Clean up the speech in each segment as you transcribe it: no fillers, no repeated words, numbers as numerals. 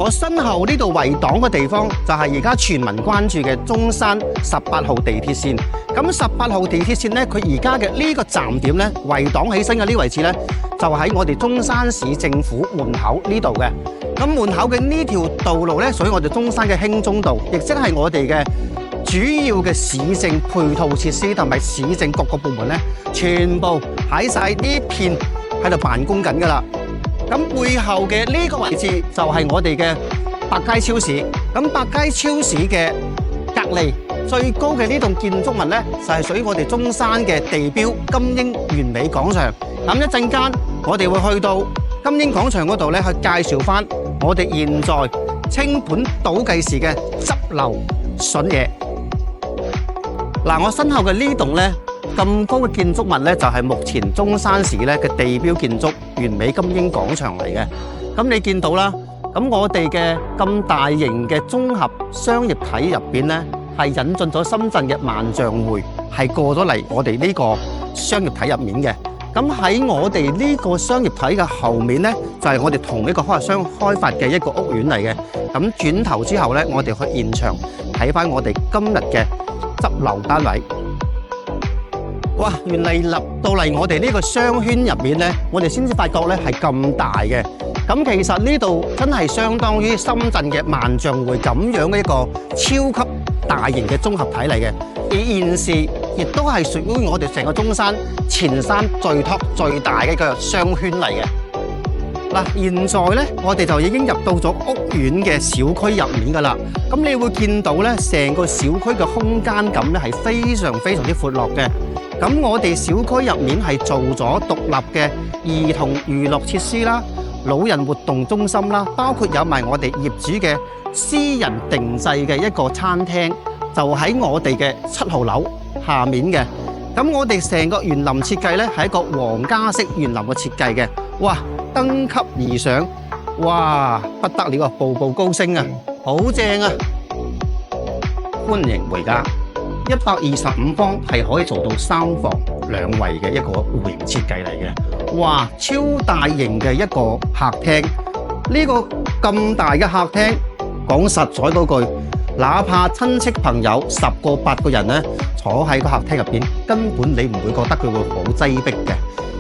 我身後呢度圍擋嘅地方就係而家全民關注嘅中山18號地鐵線。咁18號地鐵線呢，佢而家嘅呢個站點呢，圍擋起身嘅呢位置呢，就喺我哋中山市政府門口呢度嘅。咁門口嘅呢條道路呢，屬於我哋中山嘅興中道，亦即係我哋嘅主要嘅市政配套設施同埋市政各個部門呢，全部喺晒呢片喺度辦公緊㗎啦。咁背後嘅呢個位置就係我哋嘅百佳超市。咁百佳超市嘅隔離最高嘅呢棟建築物呢，就係屬於我哋中山嘅地標金鷹完美廣場。咁一陣間我哋會去到金鷹廣場嗰度呢，去介紹翻我哋現在清盤倒計時嘅執漏筍嘢。嗱，我身後嘅呢棟呢，咁高嘅建築物呢，就係目前中山市咧嘅地標建築完美金鷹廣場嚟嘅。咁你見到啦，咁我哋嘅咁大型嘅綜合商業體入邊呢，係引進咗深圳嘅萬象匯，係過咗嚟我哋呢個商業體入面嘅。咁喺我哋呢個商業體嘅後面呢，就係我哋同一個開發商開發嘅一個屋苑嚟嘅。咁轉頭之後呢，我哋去現場睇翻我哋今日嘅執漏單位。哇！原嚟入到嚟我哋呢個商圈入面呢，我哋先至發覺呢係咁大嘅。咁其實呢度真係相當於深圳嘅萬象匯咁樣嘅一個超級大型嘅綜合體嚟嘅。而現時亦都係屬於我哋成個中山前山最 top 最大嘅一個商圈嚟嘅。嗱，現在呢，我哋就已經入到咗屋苑嘅小區入面㗎啦。咁你會見到呢，成個小區嘅空間感呢係非常非常之闊落嘅。咁我哋小區入面係做咗獨立嘅兒童娛樂設施啦、老人活動中心啦，包括有埋我哋業主嘅私人定制嘅一個餐廳，就喺我哋嘅7號樓下面嘅。咁我哋成個園林設計呢，係一個皇家式園林嘅設計嘅。哇，登級而上，哇，不得了啊，步步高升啊，好正啊！歡迎回家。125方係可以做到3房2衛嘅一個戶型設計嚟嘅。哇，超大型嘅一個客廳。呢個咁大嘅客廳，講實在嗰句，哪怕親戚朋友10個8個人呢，坐喺個客廳入邊，根本你唔會覺得佢會好擠迫嘅。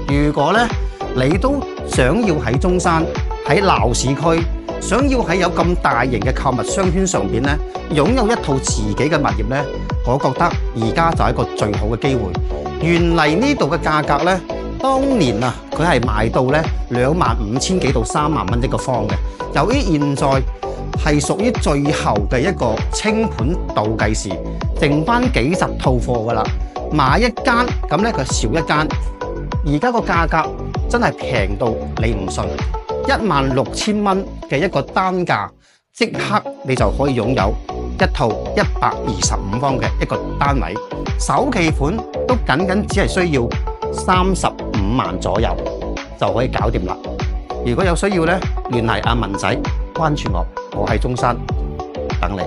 如果呢，你都想要喺中山喺鬧市區，想要喺有咁大型嘅購物商圈上邊呢，擁有一套自己嘅物業呢，我覺得而家就係一個最好嘅機會。原嚟呢度嘅價格呢，當年啊，佢係賣到呢25000幾到3萬蚊一個方嘅。由於現在係屬於最後嘅一個清盤倒計時，剩翻幾十套貨噶啦，買一間咁呢，佢少一間。而家個價格真係平到你唔信，16000蚊嘅一個單價，即刻你就可以擁有一套125方嘅一個單位，首期款都僅只係需要35萬左右就可以搞掂啦。如果有需要呢，聯繫阿文仔，關注我，我喺中山等你。